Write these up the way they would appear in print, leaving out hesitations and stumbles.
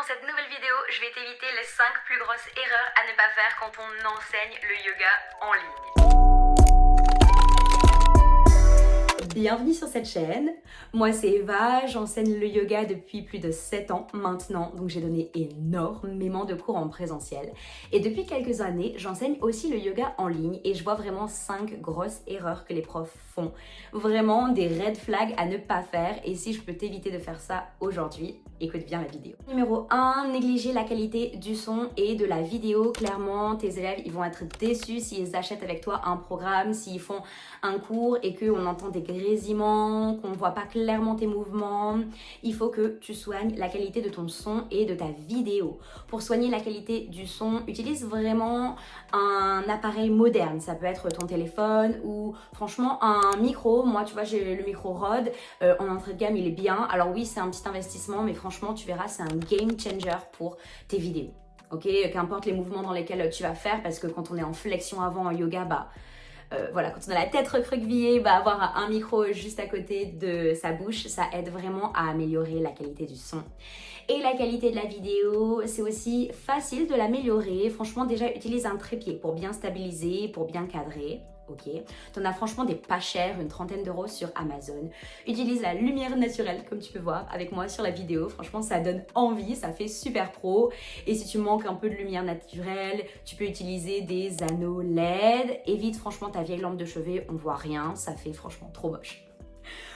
dans cette nouvelle vidéo, je vais t'éviter les 5 plus grosses erreurs à ne pas faire quand on enseigne le yoga en ligne. Bienvenue sur cette chaîne, moi c'est Eva, j'enseigne le yoga depuis plus de 7 ans maintenant, donc j'ai donné énormément de cours en présentiel. Et depuis quelques années, j'enseigne aussi le yoga en ligne et je vois vraiment 5 grosses erreurs que les profs font. Vraiment des red flags à ne pas faire, et si je peux t'éviter de faire ça aujourd'hui, écoute bien la vidéo. Numéro 1, négliger la qualité du son et de la vidéo. Clairement, tes élèves ils vont être déçus s'ils achètent avec toi un programme, s'ils font un cours et qu'on entend des grésillements, qu'on ne voit pas clairement tes mouvements. Il faut que tu soignes la qualité de ton son et de ta vidéo. Pour soigner la qualité du son, utilise vraiment un appareil moderne. Ça peut être ton téléphone ou franchement un micro. Moi, tu vois, j'ai le micro Rode. En entrée de gamme, il est bien. Alors oui, c'est un petit investissement, mais franchement, tu verras, c'est un game changer pour tes vidéos. Ok, qu'importe les mouvements dans lesquels tu vas faire, parce que quand on est en flexion avant en yoga, voilà, quand on a la tête recroquevillée, avoir un micro juste à côté de sa bouche, ça aide vraiment à améliorer la qualité du son. Et la qualité de la vidéo, c'est aussi facile de l'améliorer. Franchement, déjà, utilise un trépied pour bien stabiliser, pour bien cadrer. Ok, t'en as franchement des pas chers, une trentaine d'euros sur Amazon. Utilise la lumière naturelle, comme tu peux voir avec moi sur la vidéo. Franchement, ça donne envie, ça fait super pro. Et si tu manques un peu de lumière naturelle, tu peux utiliser des anneaux LED. Évite franchement ta vieille lampe de chevet, on voit rien, ça fait franchement trop moche.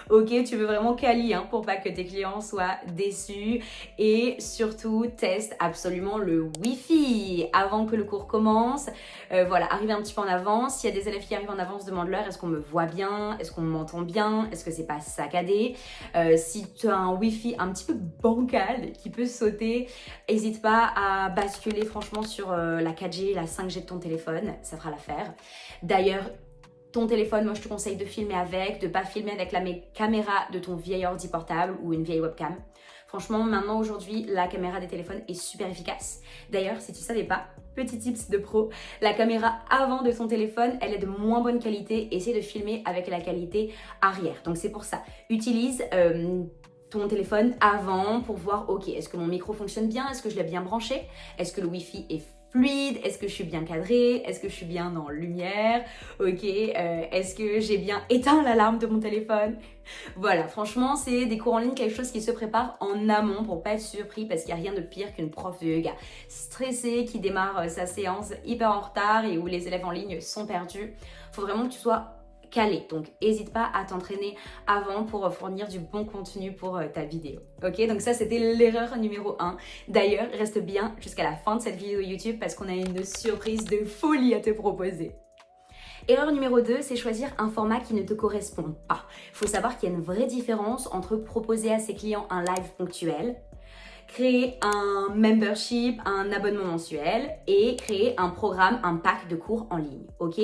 Ok, tu veux vraiment quali pour pas que tes clients soient déçus, et surtout teste absolument le Wi-Fi avant que le cours commence. Voilà, arrive un petit peu en avance. S'il y a des élèves qui arrivent en avance, demande-leur: est-ce qu'on me voit bien, est-ce qu'on m'entend bien, est-ce que c'est pas saccadé. Si tu as un Wi-Fi un petit peu bancal qui peut sauter, n'hésite pas à basculer franchement sur la 4G, la 5G de ton téléphone, ça fera l'affaire. D'ailleurs, ton téléphone, moi je te conseille de filmer avec, de pas filmer avec la caméra de ton vieil ordi portable ou une vieille webcam. Franchement, maintenant aujourd'hui, la caméra des téléphones est super efficace. D'ailleurs, si tu savais pas, petit tips de pro, la caméra avant de ton téléphone, elle est de moins bonne qualité. Essaie de filmer avec la qualité arrière. Donc c'est pour ça, utilise ton téléphone avant pour voir, ok, est-ce que mon micro fonctionne bien, est-ce que je l'ai bien branché, est-ce que le Wi-Fi est fluide, est-ce que je suis bien cadrée, est-ce que je suis bien dans lumière, ok, est-ce que j'ai bien éteint l'alarme de mon téléphone. Voilà, franchement, c'est des cours en ligne, quelque chose qui se prépare en amont pour pas être surpris, parce qu'il n'y a rien de pire qu'une prof de yoga stressée qui démarre sa séance hyper en retard et où les élèves en ligne sont perdus. Faut vraiment que tu sois calé, donc n'hésite pas à t'entraîner avant pour fournir du bon contenu pour ta vidéo. Ok, donc ça c'était l'erreur numéro 1. D'ailleurs, reste bien jusqu'à la fin de cette vidéo YouTube parce qu'on a une surprise de folie à te proposer. Erreur numéro 2, c'est choisir un format qui ne te correspond pas. Il faut savoir qu'il y a une vraie différence entre proposer à ses clients un live ponctuel, créer un membership, un abonnement mensuel, et créer un programme, un pack de cours en ligne, ok?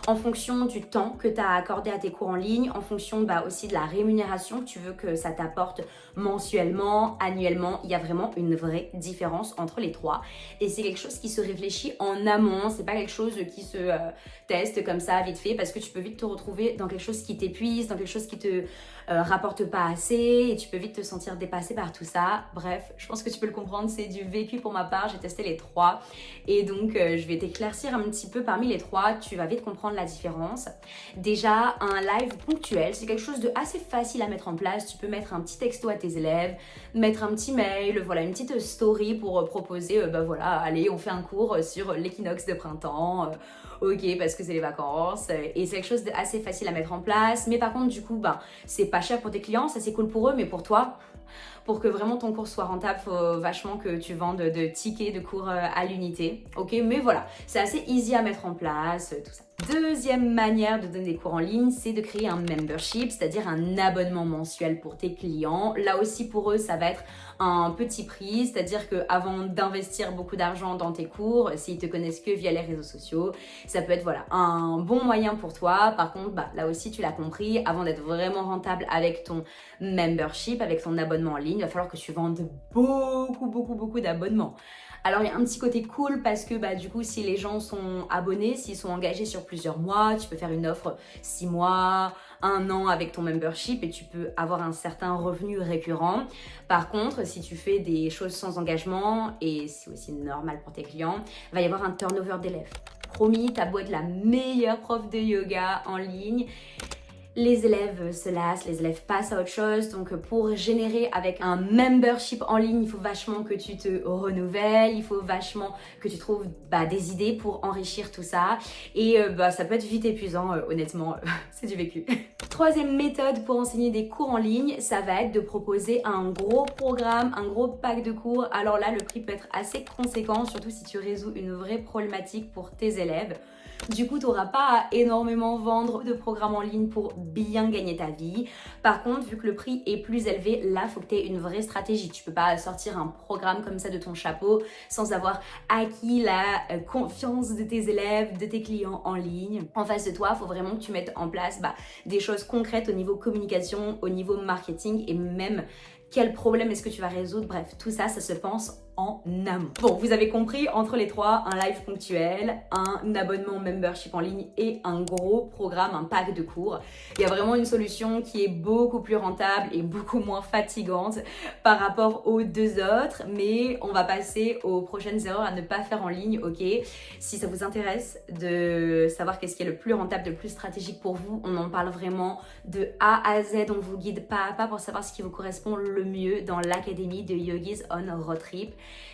En fonction du temps que tu as accordé à tes cours en ligne, en fonction aussi de la rémunération que tu veux que ça t'apporte mensuellement, annuellement, il y a vraiment une vraie différence entre les trois. Et c'est quelque chose qui se réfléchit en amont, c'est pas quelque chose qui se teste comme ça vite fait, parce que tu peux vite te retrouver dans quelque chose qui t'épuise, dans quelque chose qui te rapporte pas assez, et tu peux vite te sentir dépassé par tout ça. Bref, je pense que tu peux le comprendre, c'est du vécu pour ma part, j'ai testé les trois, et donc je vais t'éclaircir un petit peu parmi les trois, tu vas vite comprendre la différence. Déjà, un live ponctuel, c'est quelque chose de assez facile à mettre en place. Tu peux mettre un petit texto à tes élèves, mettre un petit mail, voilà, une petite story pour proposer, voilà, allez, on fait un cours sur l'équinoxe de printemps, ok, parce que c'est les vacances, et c'est quelque chose d'assez facile à mettre en place. Mais par contre, du coup, c'est pas cher pour tes clients, ça c'est cool pour eux, mais pour toi, pour que vraiment ton cours soit rentable, faut vachement que tu vendes de tickets de cours à l'unité, ok? Mais voilà, c'est assez easy à mettre en place, tout ça. Deuxième manière de donner des cours en ligne, c'est de créer un membership, c'est-à-dire un abonnement mensuel pour tes clients. Là aussi, pour eux, ça va être un petit prix, c'est-à-dire qu'avant d'investir beaucoup d'argent dans tes cours, s'ils te connaissent que via les réseaux sociaux, ça peut être voilà, un bon moyen pour toi. Par contre, là aussi, tu l'as compris, avant d'être vraiment rentable avec ton membership, avec ton abonnement en ligne, ligne, il va falloir que tu vendes beaucoup d'abonnements. Alors il y a un petit côté cool parce que du coup si les gens sont abonnés, s'ils sont engagés sur plusieurs mois, tu peux faire une offre 6 mois, 1 an avec ton membership et tu peux avoir un certain revenu récurrent. Par contre, si tu fais des choses sans engagement, et c'est aussi normal pour tes clients, il va y avoir un turnover d'élèves. Promis, t'as beau être la meilleure prof de yoga en ligne, les élèves se lassent, les élèves passent à autre chose. Donc pour générer avec un membership en ligne, il faut vachement que tu te renouvelles, il faut vachement que tu trouves des idées pour enrichir tout ça. Et ça peut être vite épuisant, honnêtement, c'est du vécu. Troisième méthode pour enseigner des cours en ligne, ça va être de proposer un gros programme, un gros pack de cours. Alors là, le prix peut être assez conséquent, surtout si tu résous une vraie problématique pour tes élèves. Du coup, tu n'auras pas à énormément vendre de programmes en ligne pour bien gagner ta vie. Par contre, vu que le prix est plus élevé, là, il faut que tu aies une vraie stratégie. Tu ne peux pas sortir un programme comme ça de ton chapeau sans avoir acquis la confiance de tes élèves, de tes clients en ligne. En face de toi, il faut vraiment que tu mettes en place des choses concrètes au niveau communication, au niveau marketing et même quel problème est-ce que tu vas résoudre. Bref, tout ça, ça se pense en amont. Bon, vous avez compris, entre les trois, un live ponctuel, un abonnement membership en ligne et un gros programme, un pack de cours. Il y a vraiment une solution qui est beaucoup plus rentable et beaucoup moins fatigante par rapport aux deux autres, mais on va passer aux prochaines erreurs à ne pas faire en ligne, ok? Si ça vous intéresse de savoir qu'est-ce qui est le plus rentable, le plus stratégique pour vous, on en parle vraiment de A à Z, on vous guide pas à pas pour savoir ce qui vous correspond le mieux dans l'académie de Yogis on Road Trip.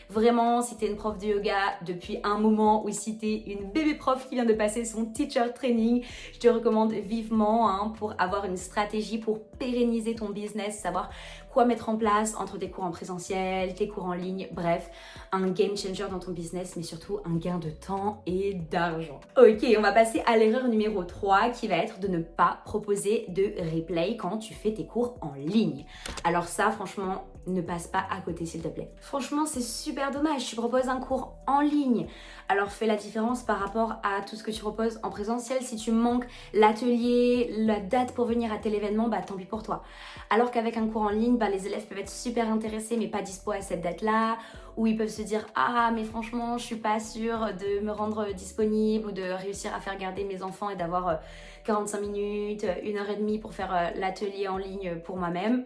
Vraiment, si tu es une prof de yoga depuis un moment ou si tu es une bébé prof qui vient de passer son teacher training, je te recommande vivement pour avoir une stratégie pour pérenniser ton business, savoir quoi mettre en place entre tes cours en présentiel, tes cours en ligne, bref, un game changer dans ton business, mais surtout un gain de temps et d'argent. Ok, on va passer à l'erreur numéro 3 qui va être de ne pas proposer de replay quand tu fais tes cours en ligne. Alors ça, franchement, ne passe pas à côté s'il te plaît. Franchement, c'est super dommage, tu proposes un cours en ligne. Alors fais la différence par rapport à tout ce que tu proposes en présentiel. Si tu manques l'atelier, la date pour venir à tel événement, tant pis pour toi. Alors qu'avec un cours en ligne, les élèves peuvent être super intéressés mais pas dispo à cette date-là, ou ils peuvent se dire « Ah, mais franchement, je suis pas sûre de me rendre disponible ou de réussir à faire garder mes enfants et d'avoir 45 minutes, 1h30 pour faire l'atelier en ligne pour moi-même. »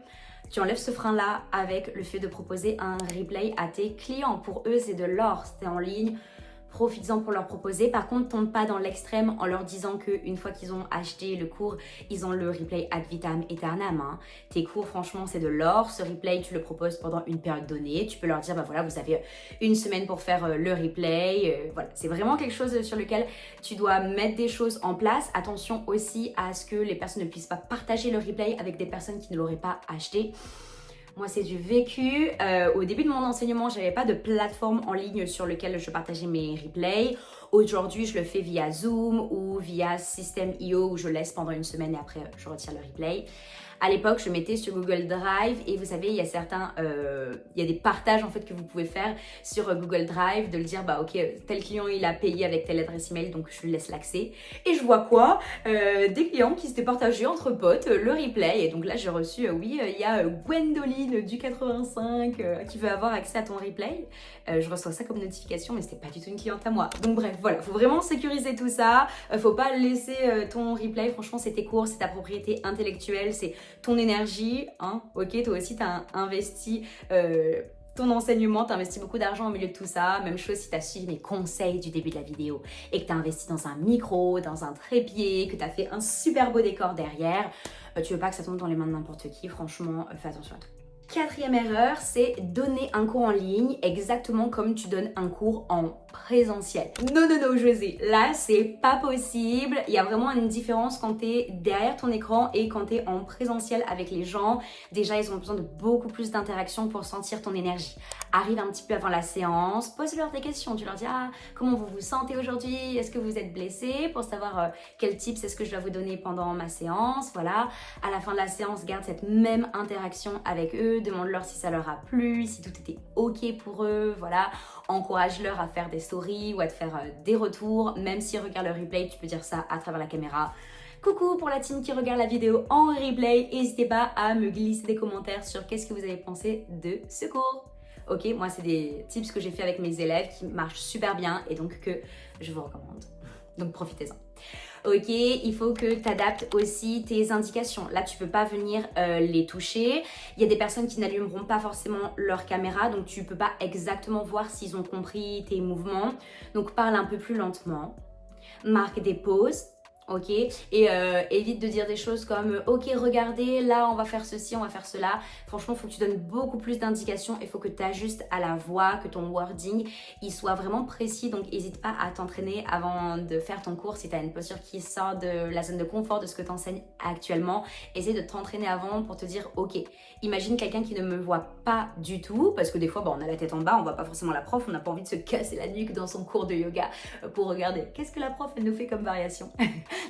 Tu enlèves ce frein-là avec le fait de proposer un replay à tes clients. Pour eux, c'est de l'or. C'était en ligne, profites-en pour leur proposer. Par contre, tombe pas dans l'extrême en leur disant qu'une fois qu'ils ont acheté le cours, ils ont le replay ad vitam aeternam. Tes cours, franchement, c'est de l'or. Ce replay, tu le proposes pendant une période donnée. Tu peux leur dire, voilà, vous avez une semaine pour faire le replay. Voilà, c'est vraiment quelque chose sur lequel tu dois mettre des choses en place. Attention aussi à ce que les personnes ne puissent pas partager le replay avec des personnes qui ne l'auraient pas acheté. Moi, c'est du vécu. Au début de mon enseignement, je n'avais pas de plateforme en ligne sur laquelle je partageais mes replays. Aujourd'hui, je le fais via Zoom ou via System.io où je laisse pendant une semaine et après, je retire le replay. À l'époque, je mettais sur Google Drive et vous savez, il y a des partages en fait que vous pouvez faire sur Google Drive, de le dire ok, tel client il a payé avec telle adresse email, donc je lui laisse l'accès. Et je vois quoi des clients qui s'étaient partagés entre potes le replay. Et donc là, j'ai reçu, il y a Gwendoline du 85 qui veut avoir accès à ton replay. Je reçois ça comme notification, mais c'était pas du tout une cliente à moi. Donc bref, voilà, faut vraiment sécuriser tout ça. Faut pas laisser ton replay. Franchement, c'est tes cours, c'est ta propriété intellectuelle, c'est ton énergie, ok, toi aussi t'as investi ton enseignement, t'as investi beaucoup d'argent au milieu de tout ça. Même chose si t'as suivi mes conseils du début de la vidéo et que t'as investi dans un micro, dans un trépied, que t'as fait un super beau décor derrière, tu veux pas que ça tombe dans les mains de n'importe qui, franchement, fais attention à tout. Quatrième erreur, c'est donner un cours en ligne exactement comme tu donnes un cours en présentiel. Non, José, là, c'est pas possible. Il y a vraiment une différence quand t'es derrière ton écran et quand t'es en présentiel avec les gens. Déjà, ils ont besoin de beaucoup plus d'interaction pour sentir ton énergie. Arrive un petit peu avant la séance, pose-leur des questions. Tu leur dis, comment vous vous sentez aujourd'hui? Est-ce que vous êtes blessé? Pour savoir quels tips est-ce que je dois vous donner pendant ma séance. Voilà. À la fin de la séance, garde cette même interaction avec eux. Demande-leur si ça leur a plu, si tout était ok pour eux, voilà. Encourage-leur à faire des stories ou à te faire des retours. Même s'ils regardent le replay, tu peux dire ça à travers la caméra. Coucou pour la team qui regarde la vidéo en replay, n'hésitez pas à me glisser des commentaires sur qu'est-ce que vous avez pensé de ce cours. Ok, moi c'est des tips que j'ai fait avec mes élèves qui marchent super bien et donc que je vous recommande. Donc profitez-en. Ok, il faut que tu adaptes aussi tes indications. Là, tu peux pas venir les toucher. Il y a des personnes qui n'allumeront pas forcément leur caméra, donc tu peux pas exactement voir s'ils ont compris tes mouvements. Donc parle un peu plus lentement. Marque des pauses. Ok, et évite de dire des choses comme ok, regardez, là on va faire ceci, on va faire cela. Franchement, il faut que tu donnes beaucoup plus d'indications. Il faut que tu ajustes à la voix, que ton wording il soit vraiment précis. Donc n'hésite pas à t'entraîner avant de faire ton cours. Si tu as une posture qui sort de la zone de confort de ce que tu enseignes actuellement, essaie de t'entraîner avant pour te dire ok, imagine quelqu'un qui ne me voit pas du tout, parce que des fois on a la tête en bas, on voit pas forcément la prof, on n'a pas envie de se casser la nuque dans son cours de yoga pour regarder qu'est-ce que la prof elle nous fait comme variation.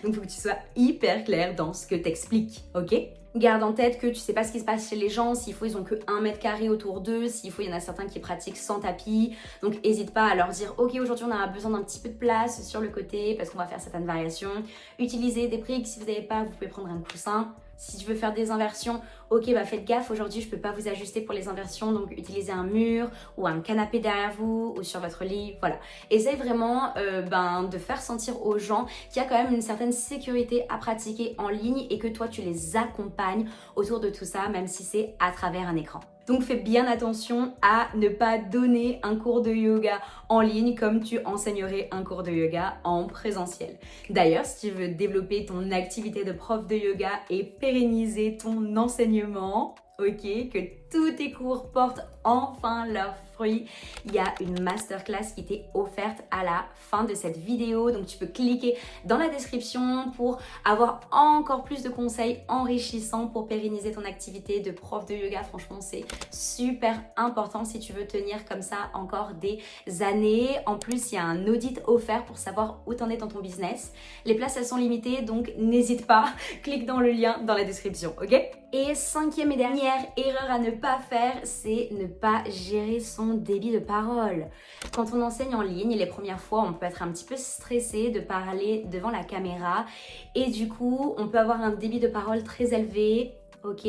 Donc il faut que tu sois hyper clair dans ce que t'expliques, ok? Garde en tête que tu sais pas ce qui se passe chez les gens, s'il faut ils ont que 1 mètre carré autour d'eux, s'il faut il y en a certains qui pratiquent sans tapis. Donc n'hésite pas à leur dire ok, aujourd'hui on a besoin d'un petit peu de place sur le côté parce qu'on va faire certaines variations. Utilisez des briques, si vous n'avez pas, vous pouvez prendre un coussin. Si tu veux faire des inversions, ok, bah faites gaffe, aujourd'hui je peux pas vous ajuster pour les inversions, donc utilisez un mur ou un canapé derrière vous ou sur votre lit, voilà. Essaye vraiment de faire sentir aux gens qu'il y a quand même une certaine sécurité à pratiquer en ligne et que toi tu les accompagnes autour de tout ça, même si c'est à travers un écran. Donc fais bien attention à ne pas donner un cours de yoga en ligne comme tu enseignerais un cours de yoga en présentiel. D'ailleurs, si tu veux développer ton activité de prof de yoga et pérenniser ton enseignement, ok, que tous tes cours portent enfin leurs fruits, il y a une masterclass qui t'est offerte à la fin de cette vidéo. Donc tu peux cliquer dans la description pour avoir encore plus de conseils enrichissants pour pérenniser ton activité de prof de yoga. Franchement, c'est super important si tu veux tenir comme ça encore des années. En plus, il y a un audit offert pour savoir où t'en es dans ton business. Les places, elles sont limitées, donc n'hésite pas, clique dans le lien dans la description, ok? Et 5e et dernière erreur à ne pas faire, c'est ne pas gérer son débit de parole. Quand on enseigne en ligne, les premières fois, on peut être un petit peu stressé de parler devant la caméra et du coup, on peut avoir un débit de parole très élevé. Ok,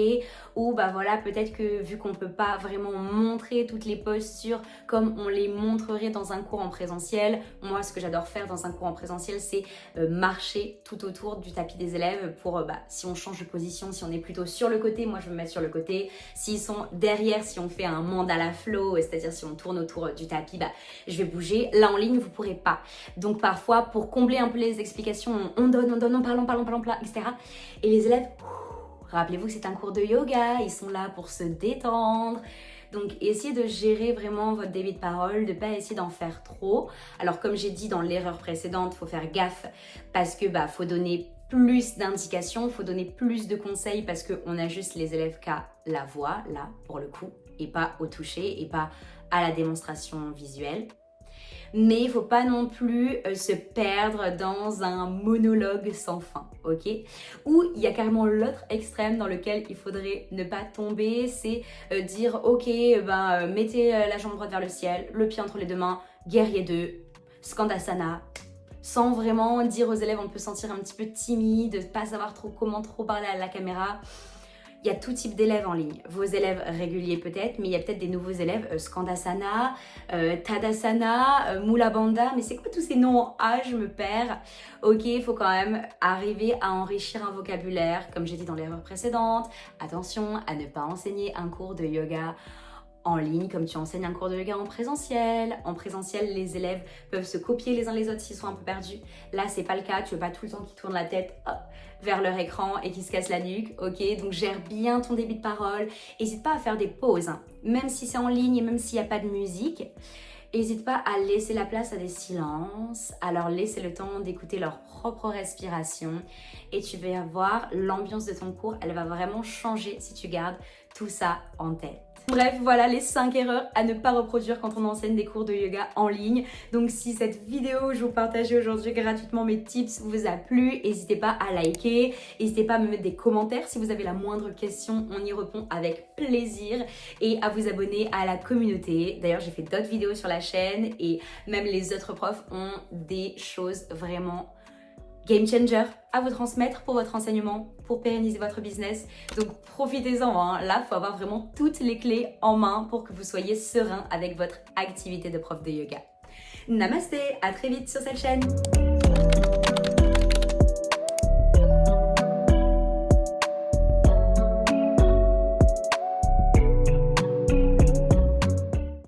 ou bah voilà, peut-être que vu qu'on peut pas vraiment montrer toutes les postures comme on les montrerait dans un cours en présentiel, moi ce que j'adore faire dans un cours en présentiel c'est marcher tout autour du tapis des élèves pour si on change de position, si on est plutôt sur le côté, moi je vais me mettre sur le côté, s'ils sont derrière, si on fait un mandala flow, c'est-à-dire si on tourne autour du tapis, je vais bouger. Là en ligne vous pourrez pas, donc parfois pour combler un peu les explications, on donne, on parle, etc. Et les élèves, rappelez-vous que c'est un cours de yoga, ils sont là pour se détendre. Donc essayez de gérer vraiment votre débit de parole, de ne pas essayer d'en faire trop. Alors comme j'ai dit dans l'erreur précédente, il faut faire gaffe parce que faut donner plus d'indications, il faut donner plus de conseils parce qu'on ajuste les élèves qu'à la voix, là pour le coup, et pas au toucher et pas à la démonstration visuelle. Mais il ne faut pas non plus se perdre dans un monologue sans fin, ok? Ou il y a carrément l'autre extrême dans lequel il faudrait ne pas tomber, c'est dire ok, mettez la jambe droite vers le ciel, le pied entre les deux mains, guerrier 2, skandasana, sans vraiment dire aux élèves, on peut se sentir un petit peu timide, de ne pas savoir trop comment trop parler à la caméra. Il y a tout type d'élèves en ligne. Vos élèves réguliers peut-être, mais il y a peut-être des nouveaux élèves, Skandasana, Tadasana, Mula Bandha, mais c'est quoi tous ces noms en A, je me perds. Ok, il faut quand même arriver à enrichir un vocabulaire, comme j'ai dit dans l'erreur précédente. Attention à ne pas enseigner un cours de yoga en ligne comme tu enseignes un cours de yoga en présentiel. En présentiel, les élèves peuvent se copier les uns les autres s'ils sont un peu perdus. Là, c'est pas le cas. Tu veux pas tout le temps qu'ils tournent la tête vers leur écran et qu'ils se cassent la nuque. Ok, donc gère bien ton débit de parole. N'hésite pas à faire des pauses, hein. Même si c'est en ligne et même s'il n'y a pas de musique. N'hésite pas à laisser la place à des silences, à leur laisser le temps d'écouter leur propre respiration et tu vas voir l'ambiance de ton cours, elle va vraiment changer si tu gardes tout ça en tête. Bref, voilà les 5 erreurs à ne pas reproduire quand on enseigne des cours de yoga en ligne. Donc si cette vidéo, je vous partageais aujourd'hui gratuitement mes tips, vous a plu, n'hésitez pas à liker, n'hésitez pas à me mettre des commentaires si vous avez la moindre question, on y répond avec plaisir et à vous abonner à la communauté. D'ailleurs, j'ai fait d'autres vidéos sur la chaîne et même les autres profs ont des choses vraiment game changer à vous transmettre pour votre enseignement, pour pérenniser votre business. Donc profitez-en, hein. Là, il faut avoir vraiment toutes les clés en main pour que vous soyez serein avec votre activité de prof de yoga. Namasté, à très vite sur cette chaîne.